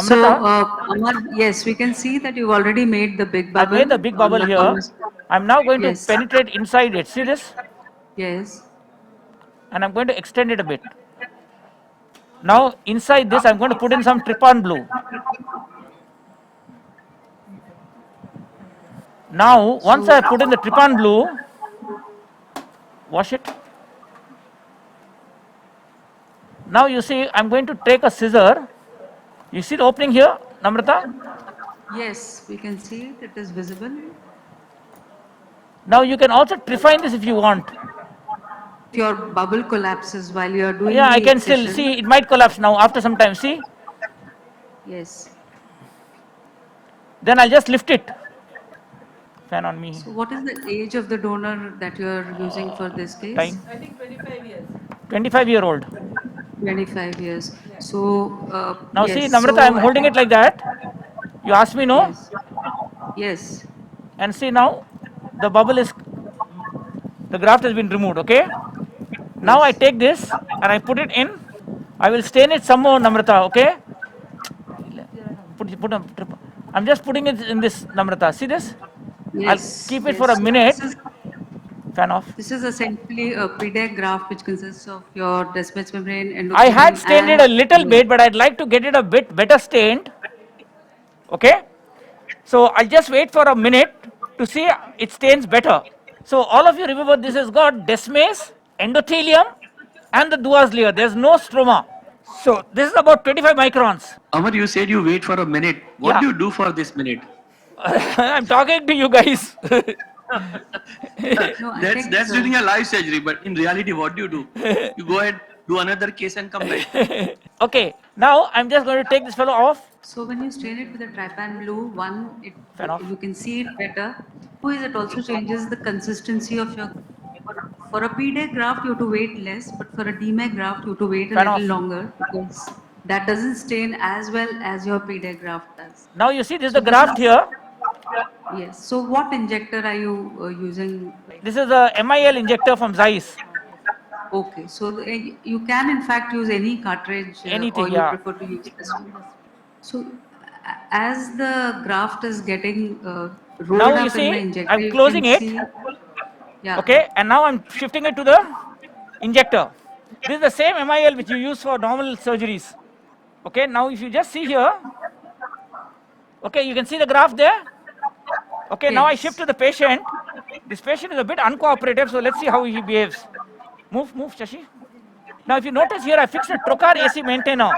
Namrata, Amar, yes, we can see that you've already made the big I've made bubble the big on bubble the here. converse. I'm now going to Yes, penetrate inside it. See this? yes. And I'm going to extend it a bit. Now inside this, I'm going to put in some trypan blue. Now, once So, I put in the trypan blue, wash it. Now you see, I'm going to take a scissor. You see the opening here, Namrata? yes, we can see it. It is visible. Now you can also refine this if you want. If your bubble collapses while you are doing Yeah, I the can still excision, see it might collapse now after some time. See? yes. Then I'll just lift it. Fan on me. So, what is the age of the donor that you are using for this case? Time. 25-year-old. 25 years. So, Now see, yes. Namrata, So, I'm I holding think, it like that. You ask me no? yes, yes, And see now, the bubble is, the graft has been removed, okay? Now I yes, take this and I put it in. I will stain it some more, Namrata, okay? Put a, I'm just putting it in this, Namrata. See this? I'll yes, keep it for a yes. So, minute. Fan off. this is essentially a PDEK graft which consists of your desmoid membrane, I had endothelium, stained it and a little bit, but I'd like to get it a bit better stained. Okay? So I'll just wait for a minute to see it stains better. So all of you remember this has got desmase, endothelium, and the Duas layer. There's no stroma. So this is about 25 microns. Amar, you said you wait for a minute. What Yeah. do you do for this minute? I'm talking to you guys. no, I That's think that's during a live surgery, but in reality, what do? You go ahead, do another case and come back. Okay, now I'm just going to take this fellow off. so. When you stain it with a trypan blue, one, Fan off. you can see it better. Two is it also changes the consistency of your. For a PDEK graft, you have to wait less, but for a DMAC graft, you have to wait a Fan little off. longer because that doesn't stain as well as your PDEK graft does. Now you see this is the So this graft is here. yes. So what injector are you using? This is a MIL injector from Zeiss. Okay, so you can in fact use any cartridge, or Anything, you yeah. prefer to use this one. So as the graft is getting rolled Now you up in the see, injector, I'm you can closing it. see, yeah, Okay, and now I'm shifting it to the injector. This is the same MIL which you use for normal surgeries. Okay, now if you just see here, okay, you can see the graph there. Okay, now I shift yes, to the patient. This patient is a bit uncooperative, so let's see how he behaves. Move, Shashi. Now, if you notice here, I fixed a trocar AC maintainer.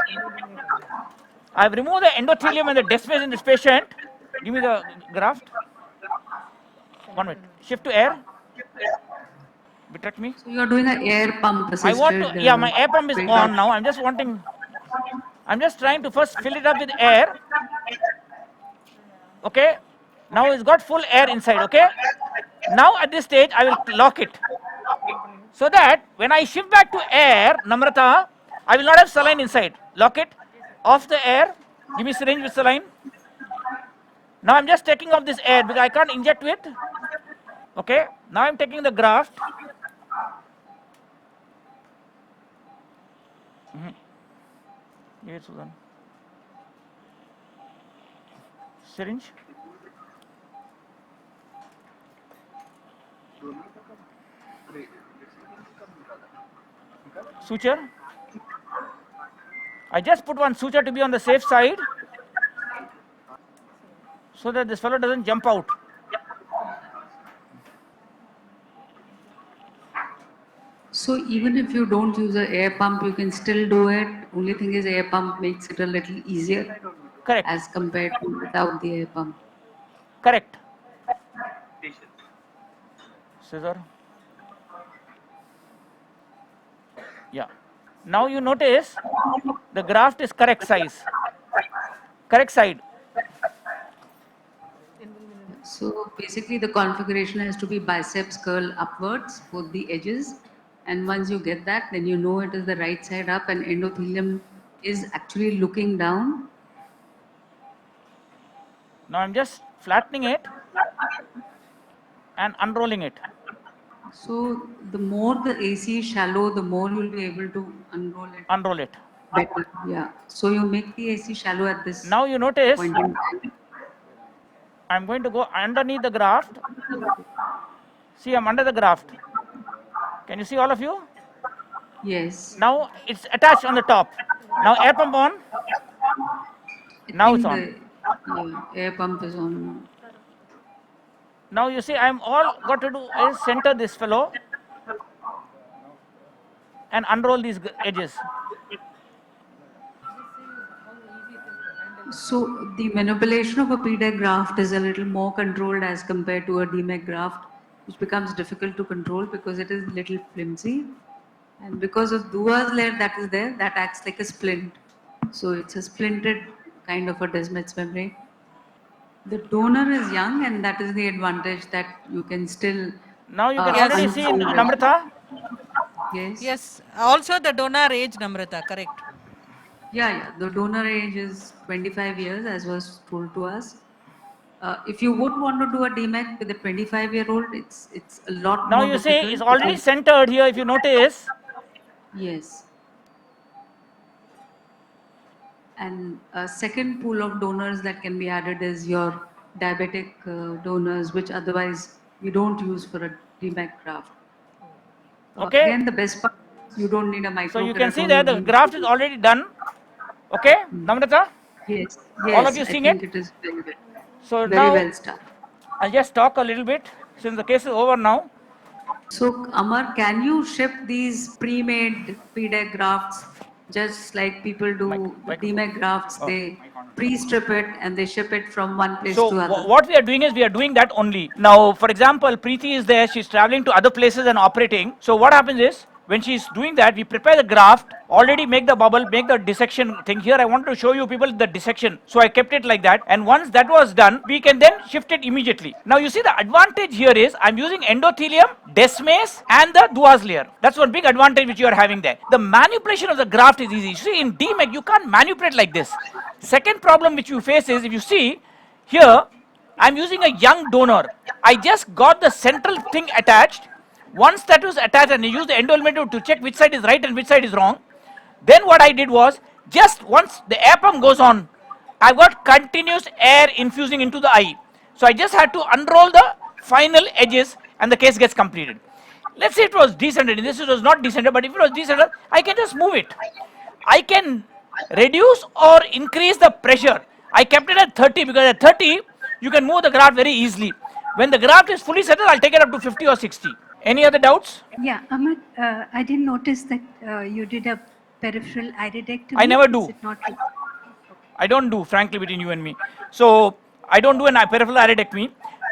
I've removed the endothelium and the desmase in this patient. Give me the graft. 1 minute. Shift to air. Vitrectomy. so you are doing an air pump I want to, assisted yeah, my air pump is on breakout. now. I'm just trying to first fill it up with air. Okay. Now it's got full air inside. Okay. Now at this stage, I will lock it. So that when I shift back to air, Namrata, I will not have saline inside. Lock it. Off the air. Give me syringe with saline. Now I'm just taking off this air because I can't inject with. Okay. Now I'm taking the graft. Give it, Susan. Syringe. Suture. I just put one suture to be on the safe side so that this fellow doesn't jump out. So even if you don't use an air pump, you can still do it. Only thing is air pump makes it a little easier Correct. as compared to without the air pump. Correct. Scissor. Yeah. Now you notice the graft is correct size. Correct side. So basically the configuration has to be biceps curl upwards, both the edges. And once you get that, then you know it is the right side up and endothelium is actually looking down. Now I'm just flattening it and unrolling it. So the more the AC is shallow, the more you'll be able to unroll it. Unroll it. better. Yeah. So you make the AC shallow at this Now you notice point in time. I'm going to go underneath the graft. See, I'm under the graft. Can you see, all of you? Yes. Now it's attached on the top. Now air pump on. I Now it's think on. the air pump is on now. Now you see, I'm all got to do is center this fellow and unroll these edges. So the manipulation of a PDEK graft is a little more controlled as compared to a DMEC graft, which becomes difficult to control because it is little flimsy. And because of Dua's layer that is there, that acts like a splint. So it's a splinted kind of a Desmet's membrane. The donor is young, and that is the advantage that you can still Now you can Yes. already see in unfold it. Namrata. Yes. Yes. Also the donor age, Namrata, correct. Yeah. The donor age is 25 years, as was told to us. If you would want to do a DMAC with a 25-year-old, it's a lot Now more you see, it's difficult already because centered here. If you notice, yes. And a second pool of donors that can be added is your diabetic donors, which otherwise you don't use for a DMAC graft. okay. Again, the best part is you don't need a So you can see there microkeratosis. the graft is already done. Okay, Namrata. Yes, All of yes, you I seeing it? think it is So very now well started. I'll just talk a little bit since the case is over now. So, Amar, can you ship these pre-made PDEC grafts just like people do the Microphone. DMEC grafts? Oh. They pre-strip it and they ship it from one place So to other. what we are doing is we are doing that only. Now, for example, Preeti is there. She's traveling to other places and operating. So what happens is when she's doing that, we prepare the graft, already make the bubble, make the dissection thing. Here I want to show you people the dissection. So I kept it like that. And once that was done, we can then shift it immediately. Now you see the advantage here is I'm using endothelium, desmase and the Duas layer. That's one big advantage which you are having there. The manipulation of the graft is easy. You see in DMEC you can't manipulate like this. Second problem which you face is if you see here, I'm using a young donor. I just got the central thing attached. Once that was attached and I used the endometer to check which side is right and which side is wrong, then what I did was, just once the air pump goes on, I've got continuous air infusing into the eye. So I just had to unroll the final edges and the case gets completed. Let's say it was descended. In this it was not descended, but if it was descended, I can just move it. I can reduce or increase the pressure. I kept it at 30 because at 30 you can move the graft very easily. When the graft is fully settled, I'll take it up to 50 or 60. Any other doubts? Yeah, Amar, I didn't notice that you did a peripheral iridectomy. I never Is do. it not true? I don't do, frankly, between you and me. So I don't do an peripheral iridectomy.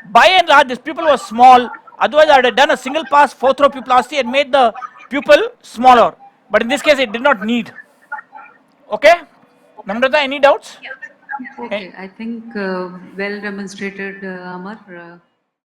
By and large, this pupil was small. Otherwise, I would have done a single pass photoropuplasty and made the pupil smaller. But in this case, it did not need. Okay? Namrata, any doubts? Okay, I think well demonstrated, Amar.